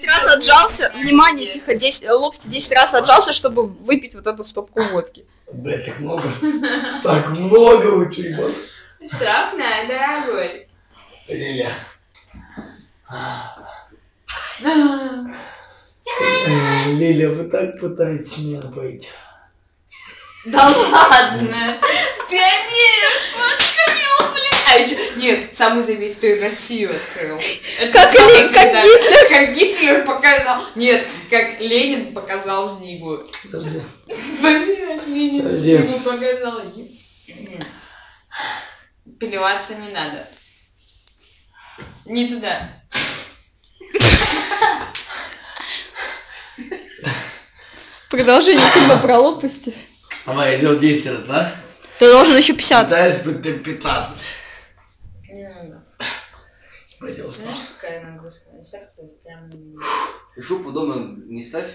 раз отжался, внимание, тихо, 10, локти 10 раз отжался, чтобы выпить вот эту стопку водки. Блять, так много. Так много лучше, ебать. Штрафная, дорогой. Лиля. Лиля, вы так пытаетесь меня напоить. Да ладно. Ты Америку открыл, блядь. Нет, самый завис, ты Россию открыл. Как Гитлер. Как Гитлер показал. Нет, как Ленин показал Зигу. Подожди. Блядь, Ленин Подожди. Зигу показал. Плеваться не надо. Не туда. Продолжение фильма про лопасти. Давай, я делал 10 раз, да? Ты должен еще 50. Пытаюсь быть 15. Не надо. Пойдем, Знаешь, какая нагрузка на сердце? Прям... Шубу дома не ставь.